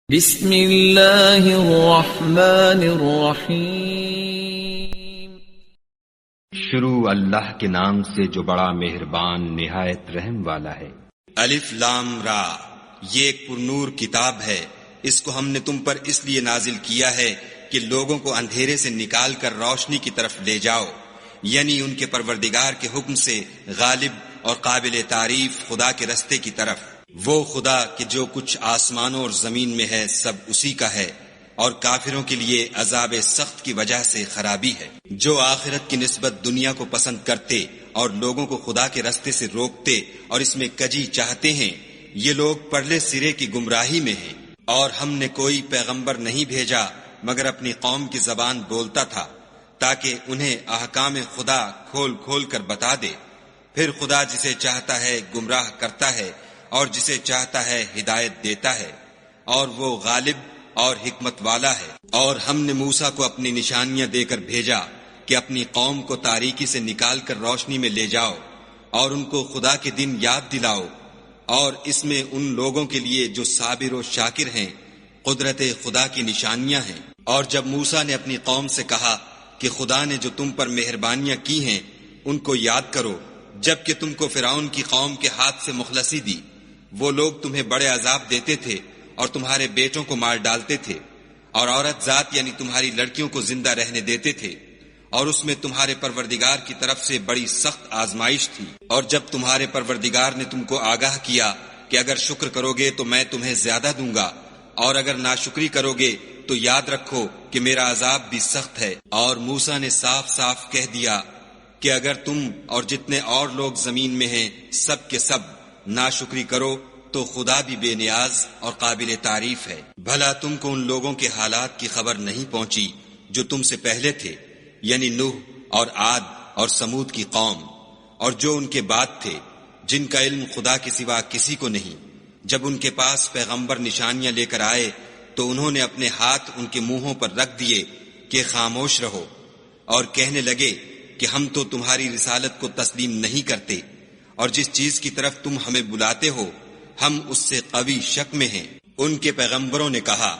بسم اللہ الرحمن الرحیم۔ شروع اللہ کے نام سے جو بڑا مہربان نہایت رحم والا ہے۔ الف لام را، یہ ایک پرنور کتاب ہے، اس کو ہم نے تم پر اس لیے نازل کیا ہے کہ لوگوں کو اندھیرے سے نکال کر روشنی کی طرف لے جاؤ، یعنی ان کے پروردگار کے حکم سے غالب اور قابل تعریف خدا کے رستے کی طرف۔ وہ خدا کہ جو کچھ آسمانوں اور زمین میں ہے سب اسی کا ہے، اور کافروں کے لیے عذاب سخت کی وجہ سے خرابی ہے۔ جو آخرت کی نسبت دنیا کو پسند کرتے اور لوگوں کو خدا کے رستے سے روکتے اور اس میں کجی چاہتے ہیں، یہ لوگ پرلے سرے کی گمراہی میں ہیں۔ اور ہم نے کوئی پیغمبر نہیں بھیجا مگر اپنی قوم کی زبان بولتا تھا، تاکہ انہیں احکام خدا کھول کھول کر بتا دے۔ پھر خدا جسے چاہتا ہے گمراہ کرتا ہے اور جسے چاہتا ہے ہدایت دیتا ہے، اور وہ غالب اور حکمت والا ہے۔ اور ہم نے موسیٰ کو اپنی نشانیاں دے کر بھیجا کہ اپنی قوم کو تاریکی سے نکال کر روشنی میں لے جاؤ اور ان کو خدا کے دن یاد دلاؤ، اور اس میں ان لوگوں کے لیے جو صابر و شاکر ہیں قدرت خدا کی نشانیاں ہیں۔ اور جب موسیٰ نے اپنی قوم سے کہا کہ خدا نے جو تم پر مہربانیاں کی ہیں ان کو یاد کرو، جبکہ تم کو فرعون کی قوم کے ہاتھ سے مخلصی دی، وہ لوگ تمہیں بڑے عذاب دیتے تھے اور تمہارے بیٹوں کو مار ڈالتے تھے، اور عورت ذات یعنی تمہاری لڑکیوں کو زندہ رہنے دیتے تھے، اور اس میں تمہارے پروردگار کی طرف سے بڑی سخت آزمائش تھی۔ اور جب تمہارے پروردگار نے تم کو آگاہ کیا کہ اگر شکر کرو گے تو میں تمہیں زیادہ دوں گا، اور اگر ناشکری کرو گے تو یاد رکھو کہ میرا عذاب بھی سخت ہے۔ اور موسیٰ نے صاف صاف کہہ دیا کہ اگر تم اور جتنے اور لوگ زمین میں ہیں سب کے سب ناشکری کرو تو خدا بھی بے نیاز اور قابل تعریف ہے۔ بھلا تم کو ان لوگوں کے حالات کی خبر نہیں پہنچی جو تم سے پہلے تھے، یعنی نوح اور عاد اور سمود کی قوم، اور جو ان کے بعد تھے، جن کا علم خدا کے سوا کسی کو نہیں۔ جب ان کے پاس پیغمبر نشانیاں لے کر آئے تو انہوں نے اپنے ہاتھ ان کے منہوں پر رکھ دیے کہ خاموش رہو، اور کہنے لگے کہ ہم تو تمہاری رسالت کو تسلیم نہیں کرتے، اور جس چیز کی طرف تم ہمیں بلاتے ہو ہم اس سے قوی شک میں ہیں۔ ان کے پیغمبروں نے کہا،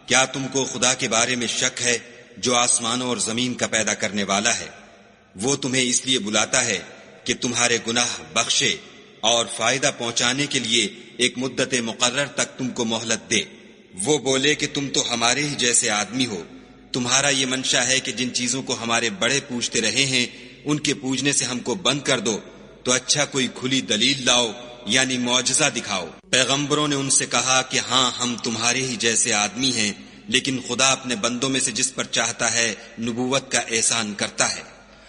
کیا تم کو خدا کے بارے میں شک ہے جو آسمانوں اور زمین کا پیدا کرنے والا ہے؟ وہ تمہیں اس لیے بلاتا ہے کہ تمہارے گناہ بخشے اور فائدہ پہنچانے کے لیے ایک مدت مقرر تک تم کو مہلت دے۔ وہ بولے کہ تم تو ہمارے ہی جیسے آدمی ہو، تمہارا یہ منشا ہے کہ جن چیزوں کو ہمارے بڑے پوجتے رہے ہیں ان کے پوجنے سے ہم کو بند کر دو، تو اچھا کوئی کھلی دلیل لاؤ یعنی معجزہ دکھاؤ۔ پیغمبروں نے ان سے کہا کہ ہاں ہم تمہارے ہی جیسے آدمی ہیں، لیکن خدا اپنے بندوں میں سے جس پر چاہتا ہے نبوت کا احسان کرتا ہے،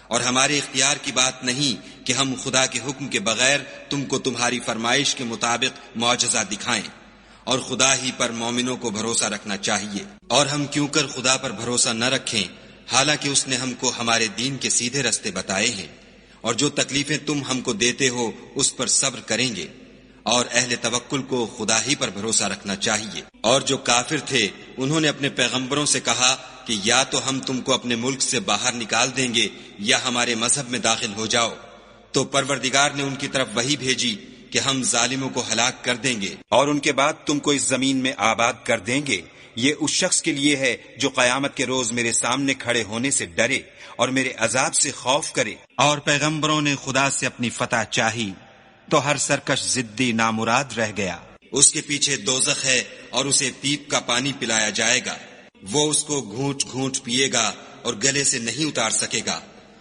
اور ہمارے اختیار کی بات نہیں کہ ہم خدا کے حکم کے بغیر تم کو تمہاری فرمائش کے مطابق معجزہ دکھائیں، اور خدا ہی پر مومنوں کو بھروسہ رکھنا چاہیے۔ اور ہم کیوں کر خدا پر بھروسہ نہ رکھیں حالانکہ اس نے ہم کو ہمارے دین کے سیدھے رستے بتائے ہیں، اور جو تکلیفیں تم ہم کو دیتے ہو اس پر صبر کریں گے، اور اہل توکل کو خدا ہی پر بھروسہ رکھنا چاہیے۔ اور جو کافر تھے انہوں نے اپنے پیغمبروں سے کہا کہ یا تو ہم تم کو اپنے ملک سے باہر نکال دیں گے یا ہمارے مذہب میں داخل ہو جاؤ، تو پروردگار نے ان کی طرف وحی بھیجی کہ ہم ظالموں کو ہلاک کر دیں گے اور ان کے بعد تم کو اس زمین میں آباد کر دیں گے۔ یہ اس شخص کے لیے ہے جو قیامت کے روز میرے سامنے کھڑے ہونے سے ڈرے اور میرے عذاب سے خوف کرے۔ اور پیغمبروں نے خدا سے اپنی فتح چاہی تو ہر سرکش ضدی نامراد رہ گیا۔ اس کے پیچھے دوزخ ہے اور اسے پیپ کا پانی پلایا جائے گا، وہ اس کو گھونٹ گھونٹ پیے گا اور گلے سے نہیں اتار سکے گا،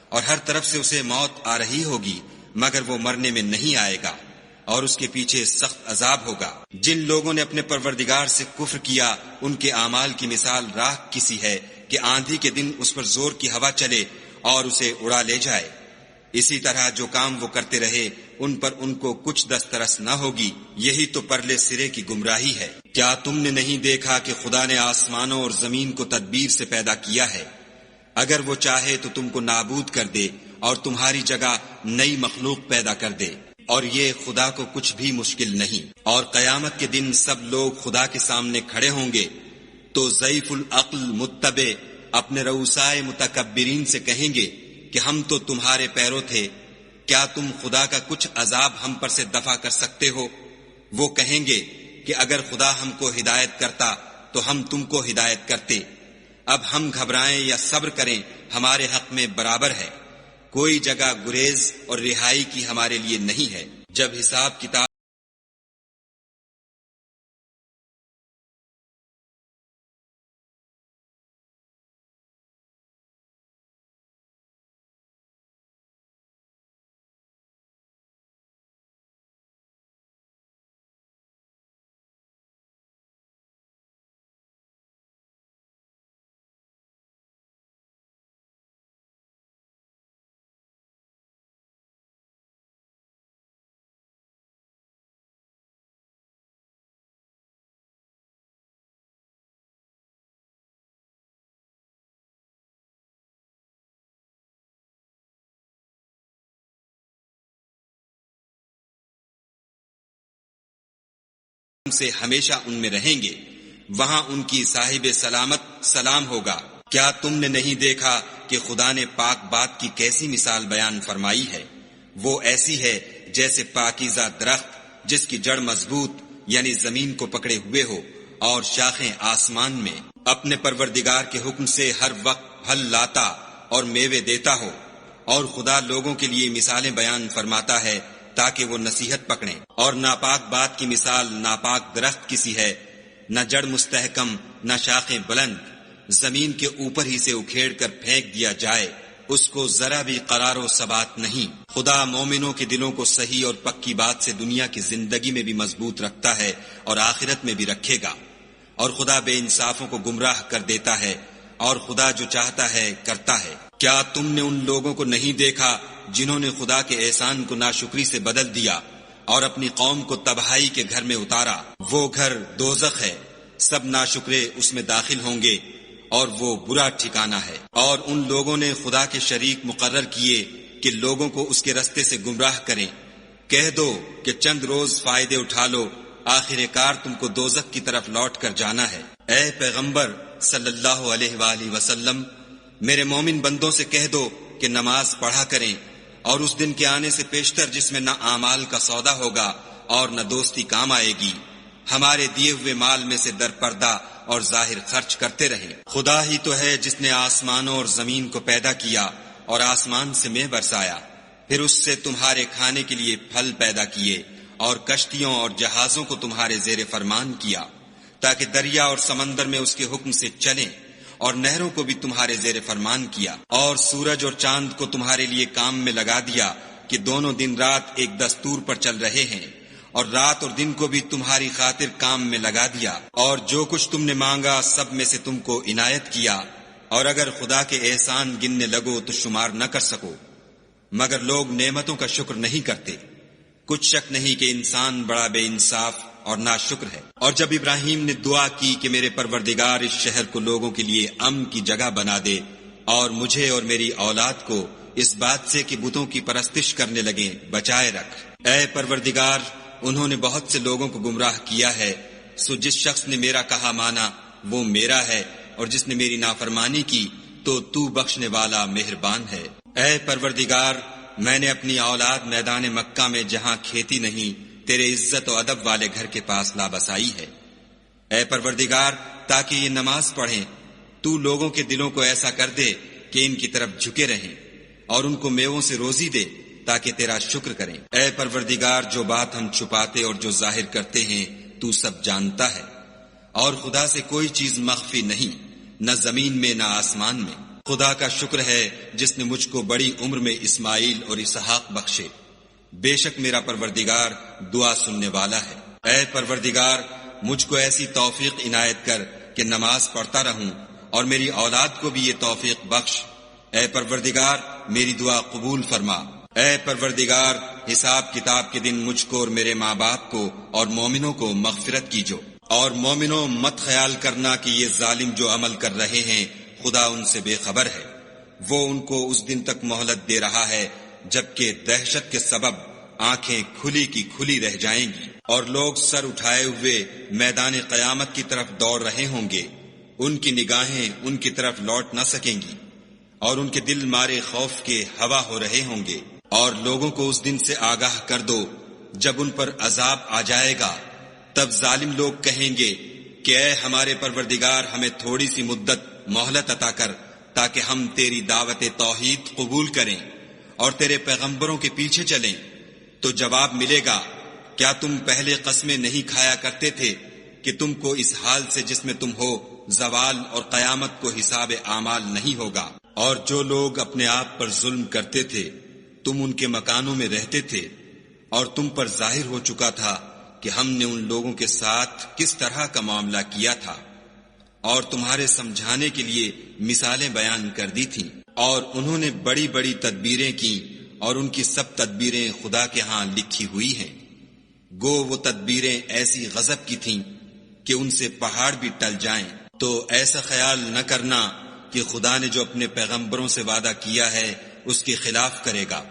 اور ہر طرف سے اسے موت آ رہی ہوگی مگر وہ مرنے میں نہیں آئے گا، اور اس کے پیچھے سخت عذاب ہوگا۔ جن لوگوں نے اپنے پروردگار سے کفر کیا ان کے اعمال کی مثال راکھ کسی ہے کہ آندھی کے دن اس پر زور کی ہوا چلے اور اسے اڑا لے جائے۔ اسی طرح جو کام وہ کرتے رہے ان پر ان کو کچھ دسترس نہ ہوگی، یہی تو پرلے سرے کی گمراہی ہے۔ کیا تم نے نہیں دیکھا کہ خدا نے آسمانوں اور زمین کو تدبیر سے پیدا کیا ہے؟ اگر وہ چاہے تو تم کو نابود کر دے اور تمہاری جگہ نئی مخلوق پیدا کر دے، اور یہ خدا کو کچھ بھی مشکل نہیں۔ اور قیامت کے دن سب لوگ خدا کے سامنے کھڑے ہوں گے تو ضعیف العقل متبع اپنے رؤسائے متکبرین سے کہیں گے کہ ہم تو تمہارے پیرو تھے، کیا تم خدا کا کچھ عذاب ہم پر سے دفع کر سکتے ہو؟ وہ کہیں گے کہ اگر خدا ہم کو ہدایت کرتا تو ہم تم کو ہدایت کرتے۔ اب ہم گھبرائیں یا صبر کریں ہمارے حق میں برابر ہے، کوئی جگہ گریز اور رہائی کی ہمارے لیے نہیں ہے۔ جب حساب کتاب سے ہمیشہ ان میں رہیں گے، وہاں ان کی صاحب سلامت سلام ہوگا۔ کیا تم نے نہیں دیکھا کہ خدا نے پاک بات کی کیسی مثال بیان فرمائی ہے؟ وہ ایسی ہے جیسے پاکیزہ درخت جس کی جڑ مضبوط یعنی زمین کو پکڑے ہوئے ہو اور شاخیں آسمان میں، اپنے پروردگار کے حکم سے ہر وقت پھل لاتا اور میوے دیتا ہو۔ اور خدا لوگوں کے لیے مثالیں بیان فرماتا ہے تاکہ وہ نصیحت پکڑیں۔ اور ناپاک بات کی مثال ناپاک درخت کسی ہے، نہ جڑ مستحکم نہ شاخیں بلند، زمین کے اوپر ہی سے اکھیڑ کر پھینک دیا جائے، اس کو ذرا بھی قرار و ثبات نہیں۔ خدا مومنوں کے دلوں کو صحیح اور پکی بات سے دنیا کی زندگی میں بھی مضبوط رکھتا ہے اور آخرت میں بھی رکھے گا۔ اور خدا بے انصافوں کو گمراہ کر دیتا ہے، اور خدا جو چاہتا ہے کرتا ہے۔ کیا تم نے ان لوگوں کو نہیں دیکھا جنہوں نے خدا کے احسان کو ناشکری سے بدل دیا اور اپنی قوم کو تباہی کے گھر میں اتارا؟ وہ گھر دوزخ ہے، سب ناشکرے اس میں داخل ہوں گے اور وہ برا ٹھکانہ ہے۔ اور ان لوگوں نے خدا کے شریک مقرر کیے کہ لوگوں کو اس کے رستے سے گمراہ کریں۔ کہہ دو کہ چند روز فائدے اٹھا لو، آخر کار تم کو دوزخ کی طرف لوٹ کر جانا ہے۔ اے پیغمبر صلی اللہ علیہ وآلہ وسلم، میرے مومن بندوں سے کہہ دو کہ نماز پڑھا کریں، اور اس دن کے آنے سے پیشتر جس میں نہ اعمال کا سودا ہوگا اور نہ دوستی کام آئے گی، ہمارے دیے ہوئے مال میں سے در پردہ اور ظاہر خرچ کرتے رہیں۔ خدا ہی تو ہے جس نے آسمانوں اور زمین کو پیدا کیا اور آسمان سے مے برسایا، پھر اس سے تمہارے کھانے کے لیے پھل پیدا کیے اور کشتیوں اور جہازوں کو تمہارے زیر فرمان کیا تاکہ دریا اور سمندر میں اس کے حکم سے چلیں، اور نہروں کو بھی تمہارے زیر فرمان کیا، اور سورج اور چاند کو تمہارے لیے کام میں لگا دیا کہ دونوں دن رات ایک دستور پر چل رہے ہیں، اور رات اور دن کو بھی تمہاری خاطر کام میں لگا دیا، اور جو کچھ تم نے مانگا سب میں سے تم کو عنایت کیا، اور اگر خدا کے احسان گننے لگو تو شمار نہ کر سکو، مگر لوگ نعمتوں کا شکر نہیں کرتے۔ کچھ شک نہیں کہ انسان بڑا بے انصاف اور ناشکر ہے۔ اور جب ابراہیم نے دعا کی کہ میرے پروردگار اس شہر کو لوگوں کے لیے امن کی جگہ بنا دے اور مجھے اور میری اولاد کو اس بات سے کہ بتوں کی پرستش کرنے لگیں بچائے رکھ۔ اے پروردگار، انہوں نے بہت سے لوگوں کو گمراہ کیا ہے، سو جس شخص نے میرا کہا مانا وہ میرا ہے، اور جس نے میری نافرمانی کی تو بخشنے والا مہربان ہے۔ اے پروردگار، میں نے اپنی اولاد میدان مکہ میں جہاں کھیتی نہیں تیرے عزت و ادب والے گھر کے پاس لا بسائی ہے۔ اے پروردگار، تاکہ یہ نماز پڑھیں، تو لوگوں کے دلوں کو ایسا کر دے کہ ان کی طرف جھکے رہیں، اور ان کو میووں سے روزی دے تاکہ تیرا شکر کریں۔ اے پروردگار، جو بات ہم چھپاتے اور جو ظاہر کرتے ہیں تو سب جانتا ہے، اور خدا سے کوئی چیز مخفی نہیں، نہ زمین میں نہ آسمان میں۔ خدا کا شکر ہے جس نے مجھ کو بڑی عمر میں اسماعیل اور اسحاق بخشے، بے شک میرا پروردگار دعا سننے والا ہے۔ اے پروردگار، مجھ کو ایسی توفیق عنایت کر کہ نماز پڑھتا رہوں، اور میری اولاد کو بھی یہ توفیق بخش۔ اے پروردگار، میری دعا قبول فرما۔ اے پروردگار، حساب کتاب کے دن مجھ کو اور میرے ماں باپ کو اور مومنوں کو مغفرت کیجو۔ اور مومنوں، مت خیال کرنا کہ یہ ظالم جو عمل کر رہے ہیں خدا ان سے بے خبر ہے، وہ ان کو اس دن تک مہلت دے رہا ہے جبکہ دہشت کے سبب آنکھیں کھلی کی کھلی رہ جائیں گی، اور لوگ سر اٹھائے ہوئے میدان قیامت کی طرف دوڑ رہے ہوں گے، ان کی نگاہیں ان کی طرف لوٹ نہ سکیں گی، اور ان کے دل مارے خوف کے ہوا ہو رہے ہوں گے۔ اور لوگوں کو اس دن سے آگاہ کر دو جب ان پر عذاب آ جائے گا، تب ظالم لوگ کہیں گے کہ اے ہمارے پروردگار ہمیں تھوڑی سی مدت مہلت عطا کر تاکہ ہم تیری دعوت توحید قبول کریں اور تیرے پیغمبروں کے پیچھے چلیں، تو جواب ملے گا کیا تم پہلے قسمیں نہیں کھایا کرتے تھے کہ تم کو اس حال سے جس میں تم ہو زوال اور قیامت کو حساب اعمال نہیں ہوگا؟ اور جو لوگ اپنے آپ پر ظلم کرتے تھے تم ان کے مکانوں میں رہتے تھے، اور تم پر ظاہر ہو چکا تھا کہ ہم نے ان لوگوں کے ساتھ کس طرح کا معاملہ کیا تھا، اور تمہارے سمجھانے کے لیے مثالیں بیان کر دی تھیں، اور انہوں نے بڑی بڑی تدبیریں کی اور ان کی سب تدبیریں خدا کے ہاں لکھی ہوئی ہیں۔ گو وہ تدبیریں ایسی غضب کی تھیں کہ ان سے پہاڑ بھی ٹل جائیں، تو ایسا خیال نہ کرنا کہ خدا نے جو اپنے پیغمبروں سے وعدہ کیا ہے اس کے خلاف کرے گا۔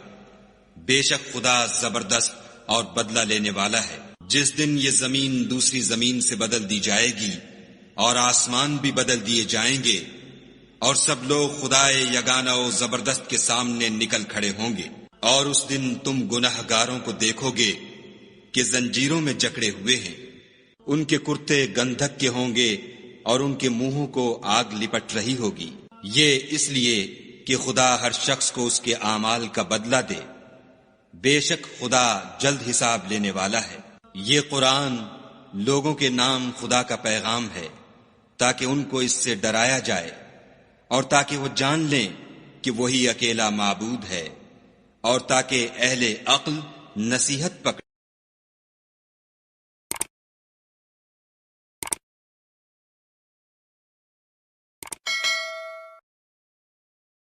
بے شک خدا زبردست اور بدلہ لینے والا ہے۔ جس دن یہ زمین دوسری زمین سے بدل دی جائے گی اور آسمان بھی بدل دیے جائیں گے، اور سب لوگ خدائے یگانہ و زبردست کے سامنے نکل کھڑے ہوں گے، اور اس دن تم گناہ گاروں کو دیکھو گے کہ زنجیروں میں جکڑے ہوئے ہیں، ان کے کرتے گندھک کے ہوں گے اور ان کے منہوں کو آگ لپٹ رہی ہوگی۔ یہ اس لیے کہ خدا ہر شخص کو اس کے اعمال کا بدلہ دے، بے شک خدا جلد حساب لینے والا ہے۔ یہ قرآن لوگوں کے نام خدا کا پیغام ہے تاکہ ان کو اس سے ڈرایا جائے اور تاکہ وہ جان لیں کہ وہی اکیلا معبود ہے، اور تاکہ اہل عقل نصیحت پکڑیں۔